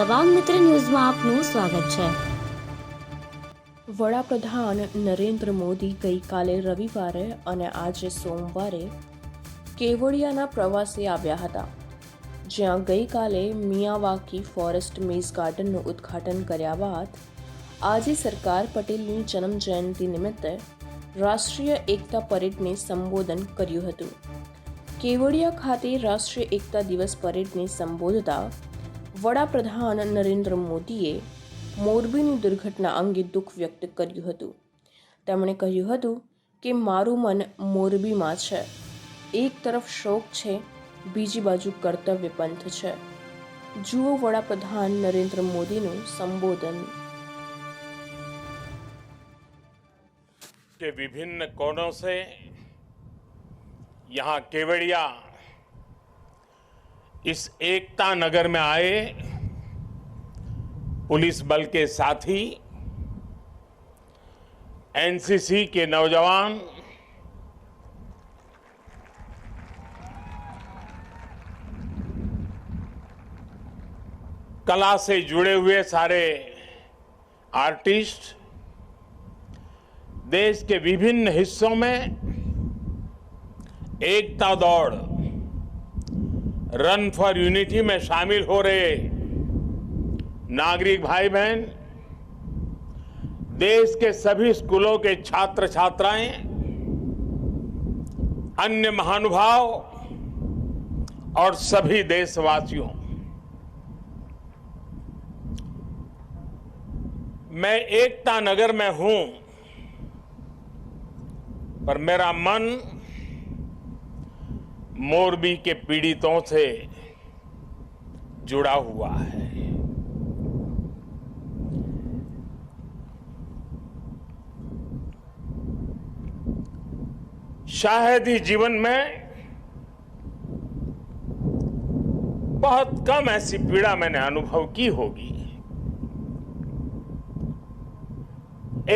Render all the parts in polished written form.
દબંગ મિત્ર ન્યૂઝમાં આપનું સ્વાગત છે। વડાપ્રધાન નરેન્દ્ર મોદી ગઈકાલે રવિવારે અને આજે સોમવારે કેવડિયાના પ્રવાસે આવ્યા હતા, જ્યાં ગઈકાલે મિયાવાકી ફોરેસ્ટ મેઝ ગાર્ડનનું ઉદ્ઘાટન કર્યા બાદ આજે સરદાર પટેલની જન્મ જયંતિ નિમિત્તે રાષ્ટ્રીય એકતા પરેડને સંબોધન કર્યું હતું। કેવડિયા ખાતે રાષ્ટ્રીય એકતા દિવસ પરેડને સંબોધતા વડાપ્રધાન નરેન્દ્ર મોદીએ મોરબીની દુર્ઘટના અંગે દુઃખ વ્યક્ત કર્યું હતું। તેમણે કહ્યું હતું કે મારું મન મોરબીમાં છે, એક તરફ શોક છે, બીજી બાજુ કર્તવ્ય પંથ છે। જુઓ વડાપ્રધાન નરેન્દ્ર મોદીનું સંબોધન। के विभिन्न कोणों से यहाँ केवड़िया इस एकता नगर में आए पुलिस बल के साथी, एनसीसी के नौजवान, कला से जुड़े हुए सारे आर्टिस्ट, देश के विभिन्न हिस्सों में एकता दौड़ रन फॉर यूनिटी में शामिल हो रहे नागरिक भाई बहन, देश के सभी स्कूलों के छात्र छात्राएं, अन्य महानुभाव और सभी देशवासियों, मैं एकता नगर में हूं, पर मेरा मन मोरबी के पीड़ितों से जुड़ा हुआ है। शायद ही जीवन में बहुत कम ऐसी पीड़ा मैंने अनुभव की होगी।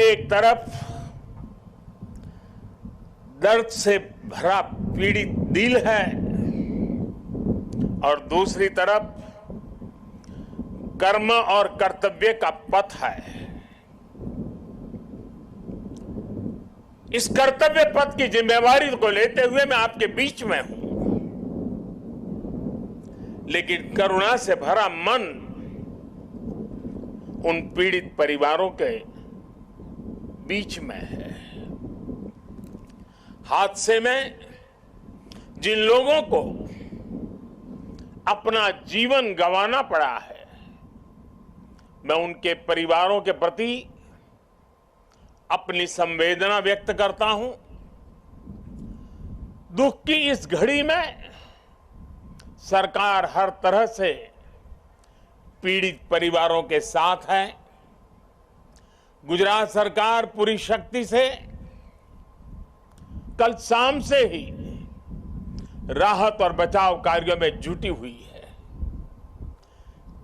एक तरफ दर्द से भरा पीड़ित दिल है और दूसरी तरफ कर्म और कर्तव्य का पथ है। इस कर्तव्य पथ की जिम्मेवारी को लेते हुए मैं आपके बीच में हूं, लेकिन करुणा से भरा मन उन पीड़ित परिवारों के बीच में है। हादसे में जिन लोगों को अपना जीवन गंवाना पड़ा है, मैं उनके परिवारों के प्रति अपनी संवेदना व्यक्त करता हूं। दुख की इस घड़ी में सरकार हर तरह से पीड़ित परिवारों के साथ है। गुजरात सरकार पूरी शक्ति से कल शाम से ही राहत और बचाव कार्यों में जुटी हुई है।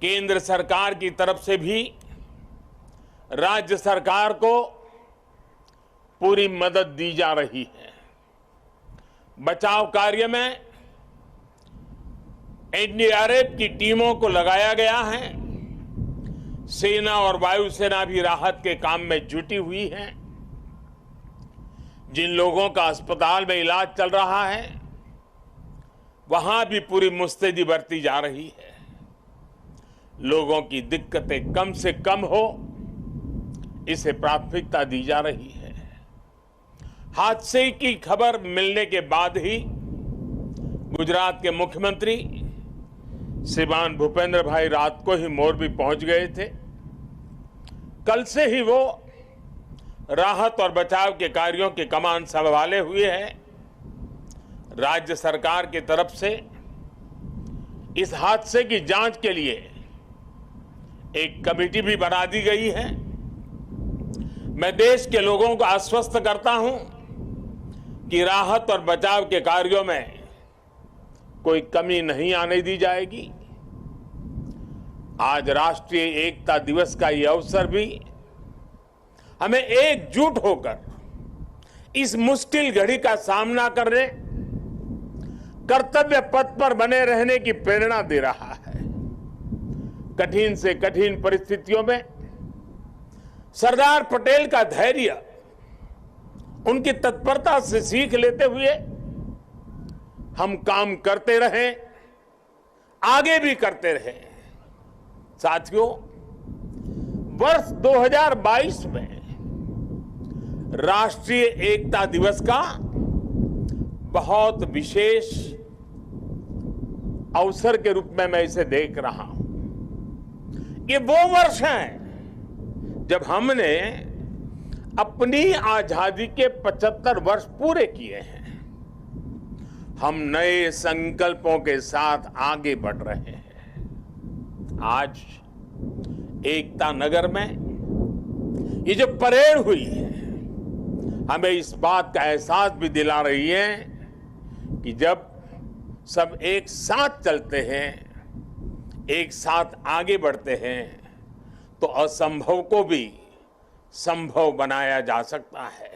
केंद्र सरकार की तरफ से भी राज्य सरकार को पूरी मदद दी जा रही है। बचाव कार्य में एनडीआरएफ की टीमों को लगाया गया है। सेना और वायुसेना भी राहत के काम में जुटी हुई है। जिन लोगों का अस्पताल में इलाज चल रहा है, वहां भी पूरी मुस्तैदी बरती जा रही है। लोगों की दिक्कतें कम से कम हो, इसे प्राथमिकता दी जा रही है। हादसे की खबर मिलने के बाद ही गुजरात के मुख्यमंत्री श्रीमान भूपेंद्र भाई रात को ही मोरबी पहुंच गए थे। कल से ही वो राहत और बचाव के कार्यों की कमान संभाले हुए हैं। राज्य सरकार की तरफ से इस हादसे की जांच के लिए एक कमेटी भी बना दी गई है। मैं देश के लोगों को आश्वस्त करता हूं कि राहत और बचाव के कार्यों में कोई कमी नहीं आने दी जाएगी। आज राष्ट्रीय एकता दिवस का ये अवसर भी हमें एकजुट होकर इस मुश्किल घड़ी का सामना करने, कर्तव्य पथ पर बने रहने की प्रेरणा दे रहा है। कठिन से कठिन परिस्थितियों में सरदार पटेल का धैर्य, उनकी तत्परता से सीख लेते हुए हम काम करते रहे, आगे भी करते रहे। साथियों, वर्ष 2022 में राष्ट्रीय एकता दिवस का बहुत विशेष अवसर के रूप में मैं इसे देख रहा हूं। ये वो वर्ष है जब हमने अपनी आजादी के 75 वर्ष पूरे किए हैं। हम नए संकल्पों के साथ आगे बढ़ रहे हैं। आज एकता नगर में ये जो परेड हुई है, हमें इस बात का एहसास भी दिला रही है कि जब सब एक साथ चलते हैं, एक साथ आगे बढ़ते हैं, तो असंभव को भी संभव बनाया जा सकता है।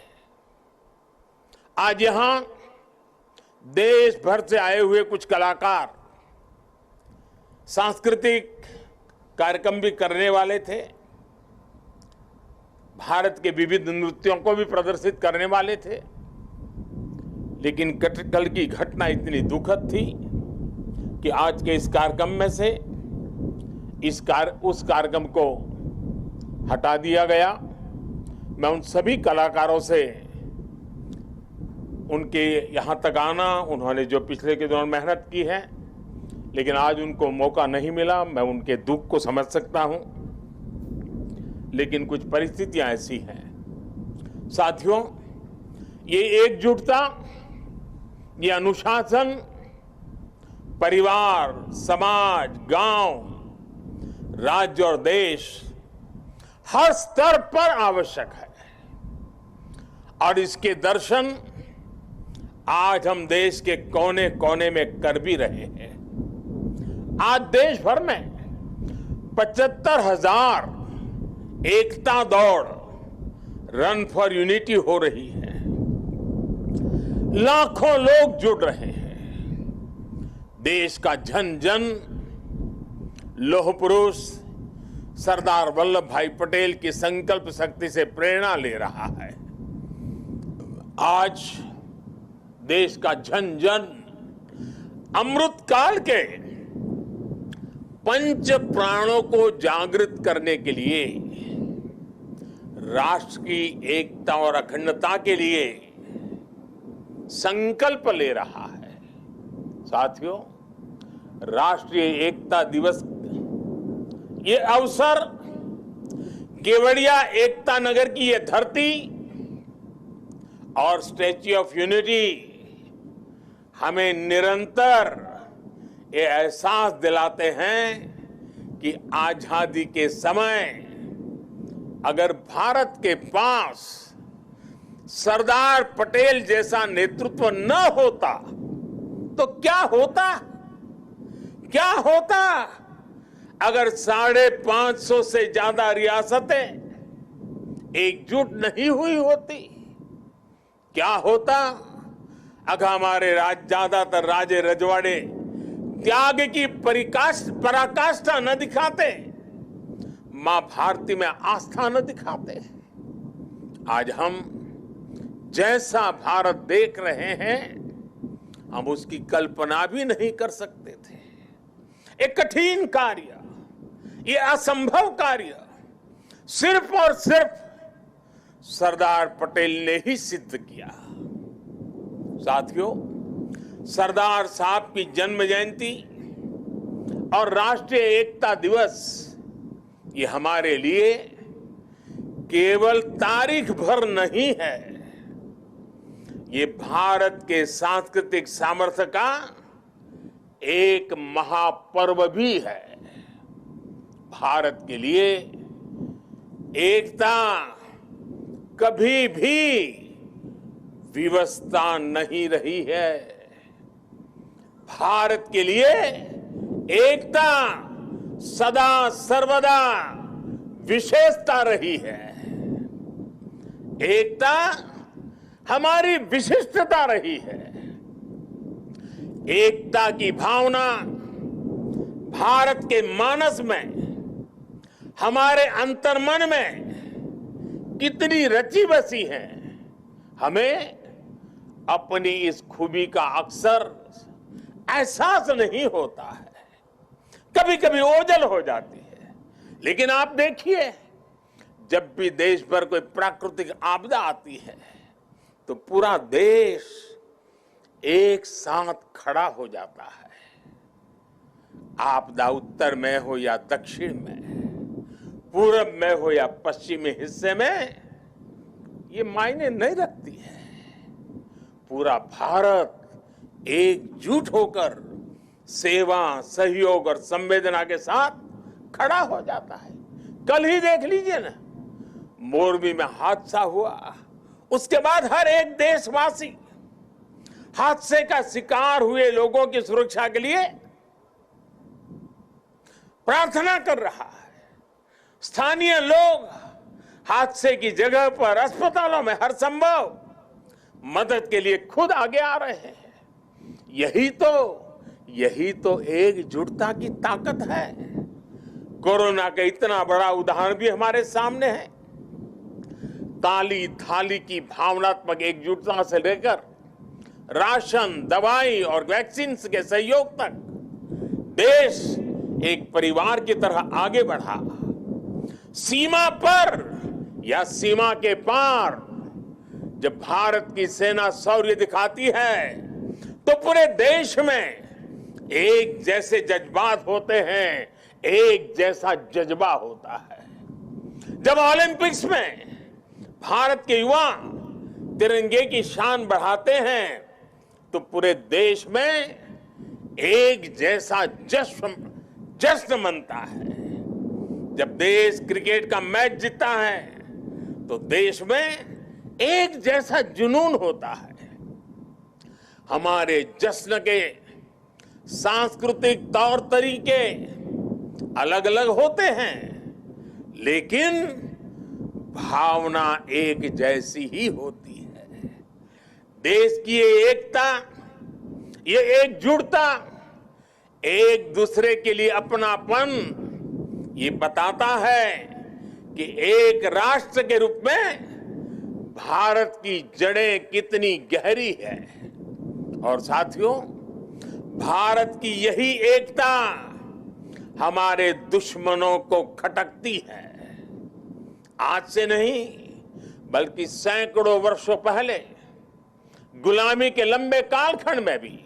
आज यहां देश भर से आए हुए कुछ कलाकार सांस्कृतिक कार्यक्रम भी करने वाले थे, भारत के विविध नृत्यों को भी प्रदर्शित करने वाले थे, लेकिन कल की घटना इतनी दुखद थी कि आज के इस कार्यक्रम में से उस कार्यक्रम को हटा दिया गया। मैं उन सभी कलाकारों से उनके यहाँ तक आना, उन्होंने जो पिछले के दौरान मेहनत की है, लेकिन आज उनको मौका नहीं मिला, मैं उनके दुख को समझ सकता हूं, लेकिन कुछ परिस्थितियां ऐसी हैं। साथियों, ये एकजुटता, ये अनुशासन परिवार, समाज, गांव, राज्य और देश हर स्तर पर आवश्यक है, और इसके दर्शन आज हम देश के कोने कोने में कर भी रहे हैं। आज देश भर में 75,000 एकता दौड़, रन फॉर यूनिटी हो रही है। लाखों लोग जुड़ रहे हैं। देश का जन जन लौह पुरुष सरदार वल्लभ भाई पटेल की संकल्प शक्ति से प्रेरणा ले रहा है। आज देश का जन जन अमृत काल के पंच प्राणों को जागृत करने के लिए, राष्ट्र की एकता और अखंडता के लिए संकल्प ले रहा है। साथियों, राष्ट्रीय एकता दिवस ये अवसर केवड़िया एकता नगर की ये धरती और स्टैच्यू ऑफ यूनिटी हमें निरंतर ये एहसास दिलाते हैं कि आजादी के समय अगर भारत के पास सरदार पटेल जैसा नेतृत्व न होता तो क्या होता? क्या होता अगर 550 से ज्यादा रियासतें एकजुट नहीं हुई होती? क्या होता अगर हमारे ज्यादातर राजे रजवाड़े त्याग की पराकाष्ठा न दिखाते, मां भारती में आस्था न दिखाते? आज हम जैसा भारत देख रहे हैं, हम उसकी कल्पना भी नहीं कर सकते थे। एक कठिन कार्य, ये असंभव कार्य सिर्फ और सिर्फ सरदार पटेल ने ही सिद्ध किया। साथियों, सरदार साहब की जन्म जयंती और राष्ट्रीय एकता दिवस ये हमारे लिए केवल तारीख भर नहीं है, ये भारत के सांस्कृतिक सामर्थ्य का एक महापर्व भी है। भारत के लिए एकता कभी भी विवशता नहीं रही है। भारत के लिए एकता सदा सर्वदा विशेषता रही है। एकता हमारी विशिष्टता रही है। एकता की भावना भारत के मानस में हमारे अंतर्मन में कितनी रची बसी है, हमें अपनी इस खूबी का अक्सर एहसास नहीं होता है। कभी कभी ओझल हो जाती है, लेकिन आप देखिए, जब भी देश पर कोई प्राकृतिक आपदा आती है तो पूरा देश एक साथ खड़ा हो जाता है। आपदा उत्तर में हो या दक्षिण में, पूरब में हो या पश्चिमी हिस्से में, ये मायने नहीं रखती है। पूरा भारत एकजुट होकर सेवा, सहयोग और संवेदना के साथ खड़ा हो जाता है। कल ही देख लीजिए ना, मोरबी में हादसा हुआ, उसके बाद हर एक देशवासी हादसे का शिकार हुए लोगों की सुरक्षा के लिए प्रार्थना कर रहा है। स्थानीय लोग हादसे की जगह पर अस्पतालों में हर संभव मदद के लिए खुद आगे आ रहे हैं। यही तो एकजुटता की ताकत है। कोरोना का इतना बड़ा उदाहरण भी हमारे सामने है। ताली थाली की भावनात्मक एकजुटता से लेकर राशन, दवाई और वैक्सीन के सहयोग तक देश एक परिवार की तरह आगे बढ़ा। सीमा पर या सीमा के पार जब भारत की सेना शौर्य दिखाती है तो पूरे देश में एक जैसे जज्बात होते हैं, एक जैसा जज्बा होता है। जब ओलंपिक्स में भारत के युवा तिरंगे की शान बढ़ाते हैं तो पूरे देश में एक जैसा जश्न मनता है। जब देश क्रिकेट का मैच जीतता है तो देश में एक जैसा जुनून होता है। हमारे जश्न के सांस्कृतिक तौर तरीके अलग अलग होते हैं, लेकिन भावना एक जैसी ही होती है। देश की ये एकता, ये एकजुटता, एक दूसरे के लिए अपनापन, ये बताता है कि एक राष्ट्र के रूप में भारत की जड़ें कितनी गहरी है। और साथियों, भारत की यही एकता हमारे दुश्मनों को खटकती है। आज से नहीं, बल्कि सैकड़ों वर्षों पहले गुलामी के लंबे कालखंड में भी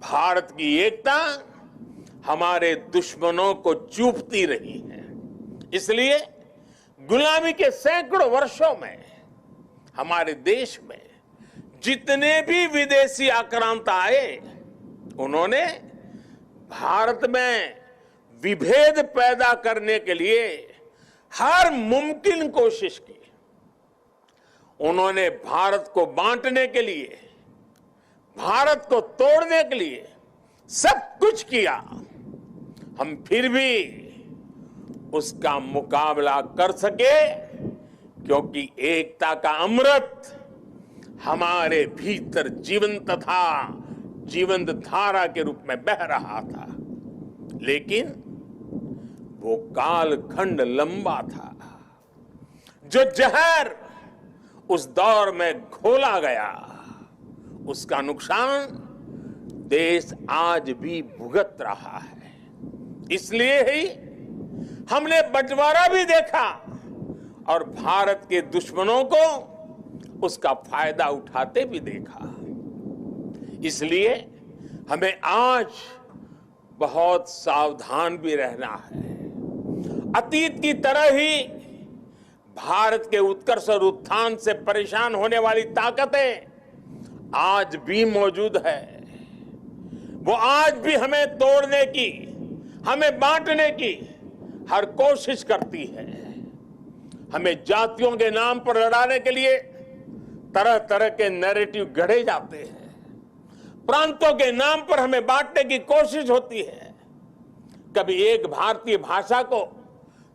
भारत की एकता हमारे दुश्मनों को चूपती रही है। इसलिए गुलामी के सैकड़ों वर्षों में हमारे देश में जितने भी विदेशी आक्रांता आए, उन्होंने भारत में विभेद पैदा करने के लिए हर मुमकिन कोशिश की। उन्होंने भारत को बांटने के लिए, भारत को तोड़ने के लिए सब कुछ किया। हम फिर भी उसका मुकाबला कर सके क्योंकि एकता का अमृत हमारे भीतर जीवंत था, जीवंत धारा के रूप में बह रहा था। लेकिन वो कालखंड लंबा था। जो जहर उस दौर में घोला गया, उसका नुकसान देश आज भी भुगत रहा है। इसलिए ही हमने बंटवारा भी देखा और भारत के दुश्मनों को उसका फायदा उठाते भी देखा। इसलिए हमें आज बहुत सावधान भी रहना है। अतीत की तरह ही भारत के उत्कर्ष और उत्थान से परेशान होने वाली ताकतें आज भी मौजूद है। वो आज भी हमें तोड़ने की, हमें बांटने की हर कोशिश करती है। हमें जातियों के नाम पर लड़ाने के लिए तरह तरह के नैरेटिव गढ़े जाते हैं। प्रांतों के नाम पर हमें बांटने की कोशिश होती है। कभी एक भारतीय भाषा को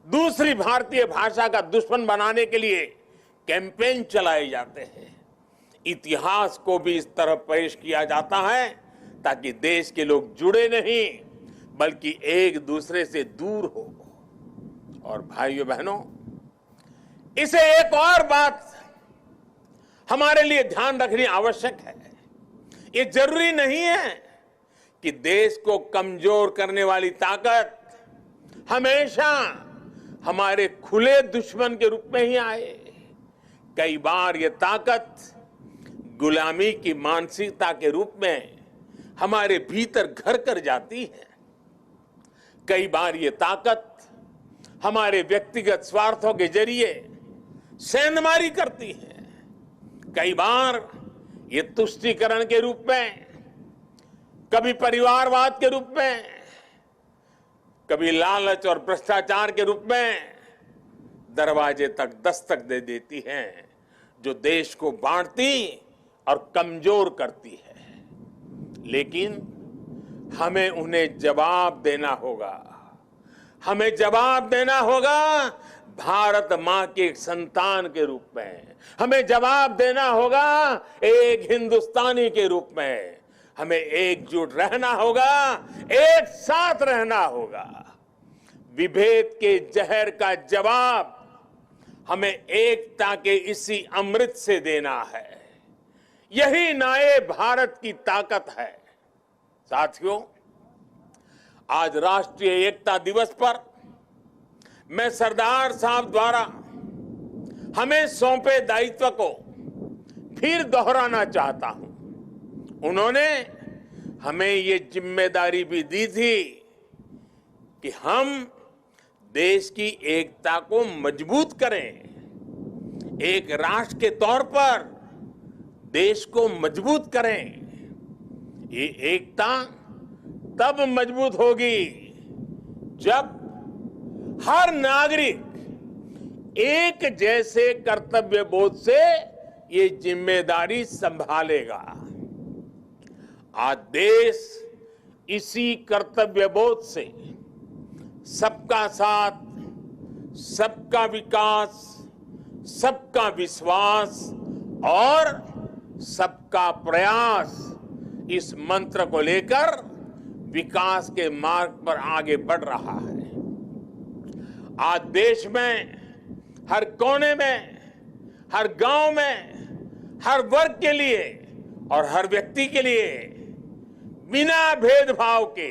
दूसरी भारतीय भाषा का दुश्मन बनाने के लिए कैंपेन चलाए जाते हैं। इतिहास को भी इस तरह पेश किया जाता है ताकि देश के लोग जुड़े नहीं, बल्कि एक दूसरे से दूर हो। और भाइयों बहनों, इसे एक और बात हमारे लिए ध्यान रखनी आवश्यक है। ये जरूरी नहीं है कि देश को कमजोर करने वाली ताकत हमेशा हमारे खुले दुश्मन के रूप में ही आए। कई बार ये ताकत गुलामी की मानसिकता के रूप में हमारे भीतर घर कर जाती है। कई बार ये ताकत हमारे व्यक्तिगत स्वार्थों के जरिए सेंधमारी करती है। कई बार ये तुष्टीकरण के रूप में, कभी परिवारवाद के रूप में, कभी लालच और भ्रष्टाचार के रूप में दरवाजे तक दस्तक दे देती है, जो देश को बांटती और कमजोर करती है। लेकिन हमें उन्हें जवाब देना होगा। हमें जवाब देना होगा भारत मां के एक संतान के रूप में। हमें जवाब देना होगा एक हिंदुस्तानी के रूप में। हमें एकजुट रहना होगा, एक साथ रहना होगा। विभेद के जहर का जवाब हमें एकता के इसी अमृत से देना है। यही नए भारत की ताकत है। साथियों, आज राष्ट्रीय एकता दिवस पर मैं सरदार साहब द्वारा हमें सौंपे दायित्व को फिर दोहराना चाहता हूं। उन्होंने हमें ये जिम्मेदारी भी दी थी कि हम देश की एकता को मजबूत करें। एक राष्ट्र के तौर पर देश को मजबूत करें। ये एकता तब मजबूत होगी जब हर नागरिक एक जैसे कर्तव्य बोध से ये जिम्मेदारी संभालेगा। आज देश इसी कर्तव्य बोध से सबका साथ, सबका विकास, सबका विश्वास और सबका प्रयास, इस मंत्र को लेकर विकास के मार्ग पर आगे बढ़ रहा है। आज देश में हर कोने में, हर गांव में, हर वर्ग के लिए और हर व्यक्ति के लिए बिना भेदभाव के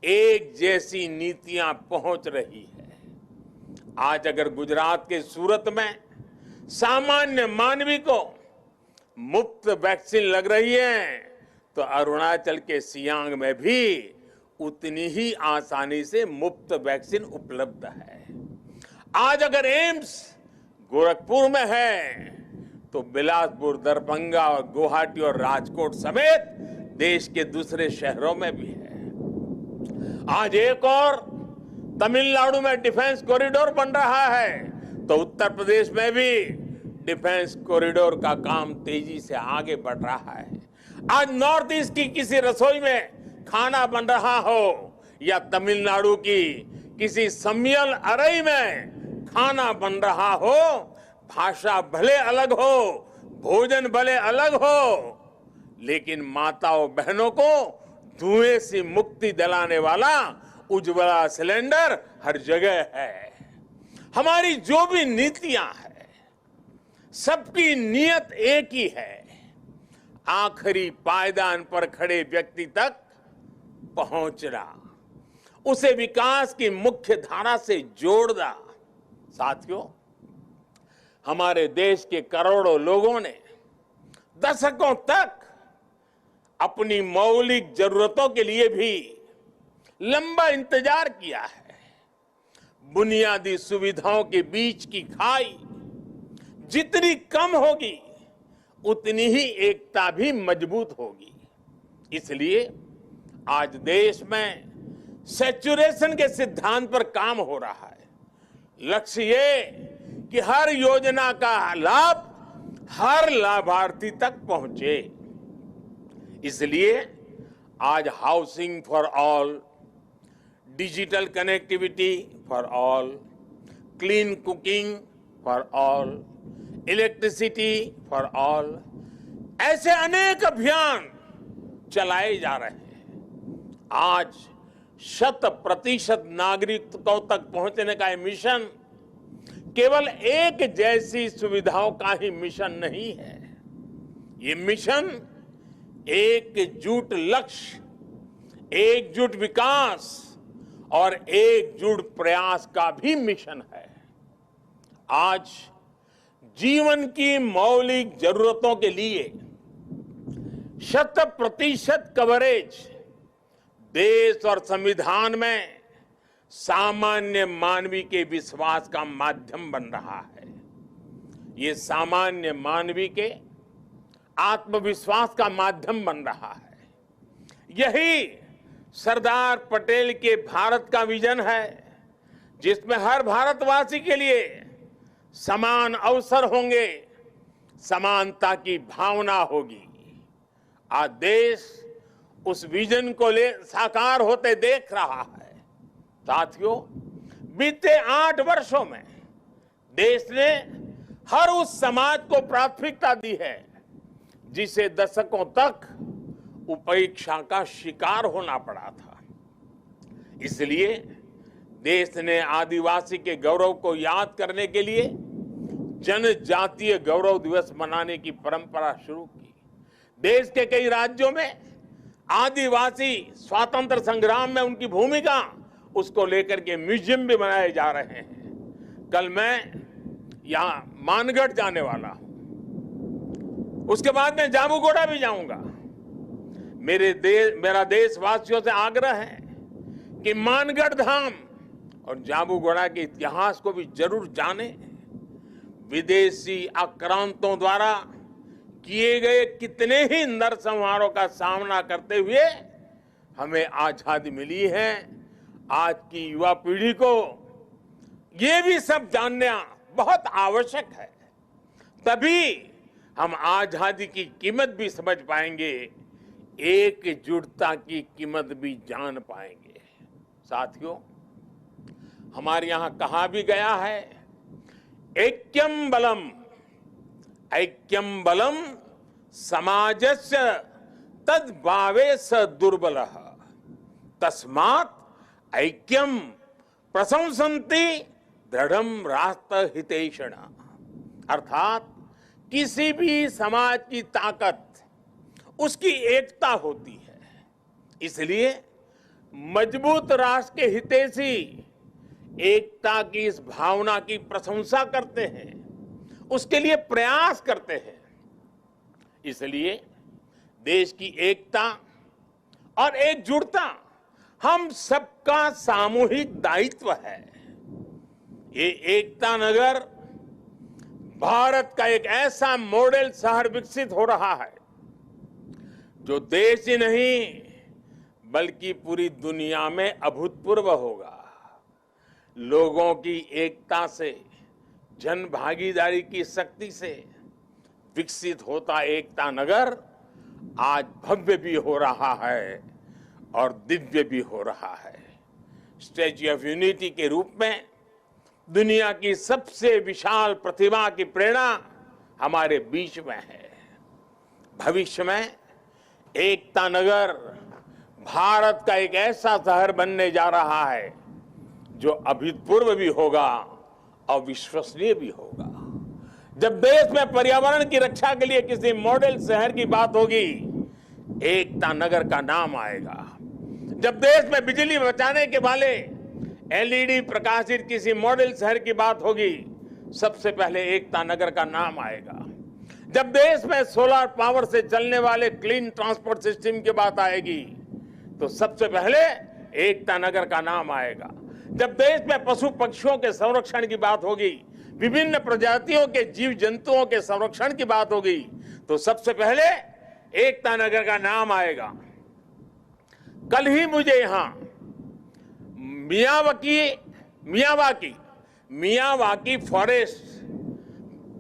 एक जैसी नीतियां पहुंच रही है। आज अगर गुजरात के सूरत में सामान्य मानवी को मुफ्त वैक्सीन लग रही है, तो अरुणाचल के सियांग में भी उतनी ही आसानी से मुफ्त वैक्सीन उपलब्ध है। आज अगर एम्स गोरखपुर में है, तो बिलासपुर, दरभंगा और गुवाहाटी और राजकोट समेत देश के दूसरे शहरों में भी है। आज एक और तमिलनाडु में डिफेंस कॉरिडोर बन रहा है, तो उत्तर प्रदेश में भी डिफेंस कॉरिडोर का काम तेजी से आगे बढ़ रहा है। आज नॉर्थ ईस्ट की किसी रसोई में खाना बन रहा हो या तमिलनाडु की किसी सम्मियल अरई में खाना बन रहा हो, भाषा भले अलग हो, भोजन भले अलग हो, लेकिन माताओं बहनों को धुएं से मुक्ति दिलाने वाला उज्ज्वला सिलेंडर हर जगह है। हमारी जो भी नीतियां हैं, सबकी नियत एक ही है, आखिरी पायदान पर खड़े व्यक्ति तक पहुंचना, उसे विकास की मुख्य धारा से जोड़ना। साथियों, हमारे देश के करोड़ों लोगों ने दशकों तक अपनी मौलिक जरूरतों के लिए भी लंबा इंतजार किया है। बुनियादी सुविधाओं के बीच की खाई जितनी कम होगी, उतनी ही एकता भी मजबूत होगी। इसलिए आज देश में सैचुरेशन के सिद्धांत पर काम हो रहा है। लक्ष्य ये कि हर योजना का लाभ हर लाभार्थी तक पहुंचे। इसलिए आज housing for all, digital connectivity for all, clean cooking for all, electricity for all, ऐसे अनेक अभियान चलाए जा रहे हैं। आज 100% नागरिकों तक पहुंचने का ये मिशन केवल एक जैसी सुविधाओं का ही मिशन नहीं है। ये मिशन एकजुट लक्ष्य, एकजुट विकास और एकजुट प्रयास का भी मिशन है। आज जीवन की मौलिक जरूरतों के लिए 100% कवरेज देश और संविधान में सामान्य मानवी के विश्वास का माध्यम बन रहा है। ये सामान्य मानवी के आत्मविश्वास का माध्यम बन रहा है। यही सरदार पटेल के भारत का विजन है, जिसमें हर भारतवासी के लिए समान अवसर होंगे, समानता की भावना होगी। आज देश उस विजन को ले साकार होते देख रहा है। साथियों, बीते 8 वर्षों में देश ने हर उस समाज को प्राथमिकता दी है जिसे दशकों तक उपेक्षा का शिकार होना पड़ा था। इसलिए देश ने आदिवासी के गौरव को याद करने के लिए जनजातीय गौरव दिवस मनाने की परंपरा शुरू की। देश के कई राज्यों में आदिवासी स्वातंत्र संग्राम में उनकी भूमिका, उसको लेकर के म्यूजियम भी बनाए जा रहे हैं। कल मैं यहां मानगढ़ जाने वाला हूं, उसके बाद मैं जाबूगोड़ा भी जाऊंगा। मेरा देशवासियों से आग्रह है कि मानगढ़ धाम और जाबूगोड़ा के इतिहास को भी जरूर जानें। विदेशी आक्रांतों द्वारा किए गए कितने ही नरसंहारों का सामना करते हुए हमें आजादी मिली है। आज की युवा पीढ़ी को ये भी सब जानना बहुत आवश्यक है, तभी हम आजादी की कीमत भी समझ पाएंगे, एकजुटता की कीमत भी जान पाएंगे। साथियों, हमारे यहां कहा भी गया है, ऐक्यम बलम समाजस्य तद्भावे स दुर्बलः तस्मात् ऐक्यम प्रशंसन्ति दृढ़म राष्ट्र हितैषण। अर्थात किसी भी समाज की ताकत उसकी एकता होती है। इसलिए मजबूत राष्ट्र के हितैषी एकता की इस भावना की प्रशंसा करते हैं, उसके लिए प्रयास करते हैं। इसलिए देश की एकता और एकजुटता हम सबका सामूहिक दायित्व है। ये एकता नगर भारत का एक ऐसा मॉडल शहर विकसित हो रहा है जो देश ही नहीं बल्कि पूरी दुनिया में अभूतपूर्व होगा। लोगों की एकता से, जन भागीदारी की शक्ति से विकसित होता एकता नगर आज भव्य भी हो रहा है और दिव्य भी हो रहा है। स्टैच्यू ऑफ यूनिटी के रूप में दुनिया की सबसे विशाल प्रतिमा की प्रेरणा हमारे बीच में है। भविष्य में एकता नगर भारत का एक ऐसा शहर बनने जा रहा है जो अभूतपूर्व भी होगा और विश्वसनीय भी होगा। जब देश में पर्यावरण की रक्षा के लिए किसी मॉडल शहर की बात होगी, एकता नगर का नाम आएगा। जब देश में बिजली बचाने के वाले एलईडी प्रकाशित किसी मॉडल शहर की बात होगी, सबसे पहले एकता नगर का नाम आएगा। जब देश में सोलर पावर से चलने वाले क्लीन ट्रांसपोर्ट सिस्टम की बात आएगी, तो सबसे पहले एकता नगर का नाम आएगा। जब देश में पशु पक्षियों के संरक्षण की बात होगी, विभिन्न प्रजातियों के जीव जंतुओं के संरक्षण की बात होगी, तो सबसे पहले एकता नगर का नाम आएगा। कल ही मुझे यहां मियावाकी फॉरेस्ट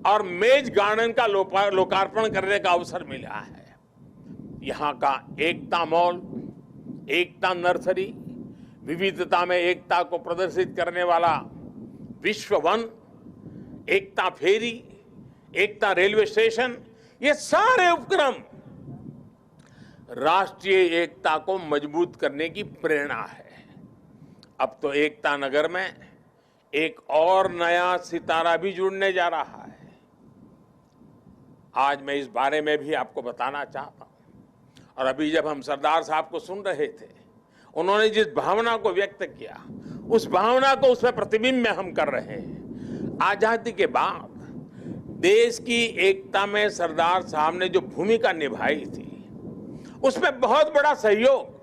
और मेज गार्डन का लोकार्पण करने का अवसर मिला है। यहां का एकता मॉल, एकता नर्सरी, विविधता में एकता को प्रदर्शित करने वाला विश्व वन, एकता फेरी, एकता रेलवे स्टेशन, ये सारे उपक्रम राष्ट्रीय एकता को मजबूत करने की प्रेरणा है। अब तो एकता नगर में एक और नया सितारा भी जुड़ने जा रहा है। आज मैं इस बारे में भी आपको बताना चाहता हूं। और अभी जब हम सरदार साहब को सुन रहे थे, उन्होंने जिस भावना को व्यक्त किया, उस भावना को उसमें प्रतिबिंब में हम कर रहे हैं। आजादी के बाद देश की एकता में सरदार साहब ने जो भूमिका निभाई थी, उसमें बहुत बड़ा सहयोग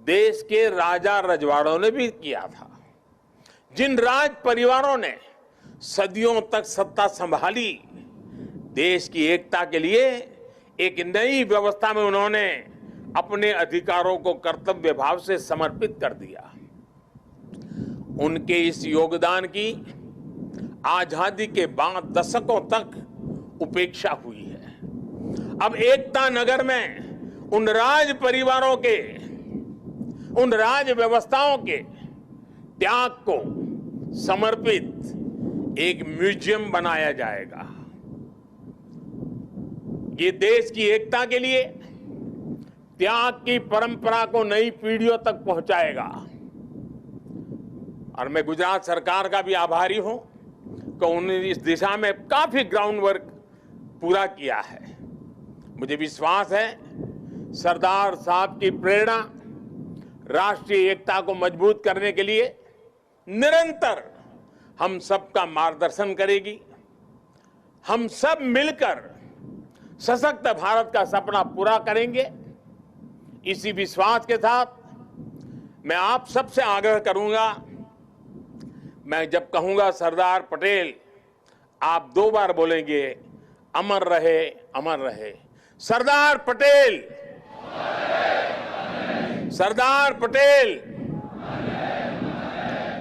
देश के राजा रजवाड़ों ने भी किया था। जिन राज परिवारों ने सदियों तक सत्ता संभाली, देश की एकता के लिए एक नई व्यवस्था में उन्होंने अपने अधिकारों को कर्तव्य भाव से समर्पित कर दिया। उनके इस योगदान की आजादी के बाद दशकों तक उपेक्षा हुई है। अब एकता नगर में उन राज परिवारों के, उन राज व्यवस्थाओं के त्याग को समर्पित एक म्यूजियम बनाया जाएगा। ये देश की एकता के लिए त्याग की परंपरा को नई पीढ़ियों तक पहुंचाएगा। और मैं गुजरात सरकार का भी आभारी हूं कि उन्होंने इस दिशा में काफी ग्राउंड वर्क पूरा किया है। मुझे विश्वास है सरदार साहब की प्रेरणा राष्ट्रीय एकता को मजबूत करने के लिए निरंतर हम सबका मार्गदर्शन करेगी। हम सब मिलकर सशक्त भारत का सपना पूरा करेंगे। इसी विश्वास के साथ मैं आप सबसे आग्रह करूंगा, मैं जब कहूंगा सरदार पटेल, आप 2 बार बोलेंगे, अमर रहे, अमर रहे। सरदार पटेल, सरदार पटेल,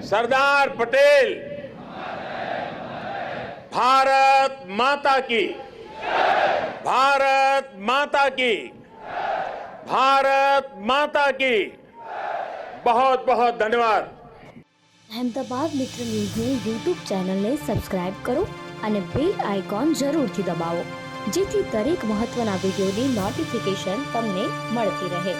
सरदार पटेल। भारत माता की, भारत माता की, भारत माता की। बहुत बहुत धन्यवाद। અહેમદાબાદ મિત્ર ન્યૂઝને યુટ્યુબ ચેનલને સબસ્ક્રાઇબ કરો અને બેલ આઇકોન જરૂરથી દબાવો, જેથી દરેક મહત્વના વિડીયોની નોટિફિકેશન તમને મળતી રહે.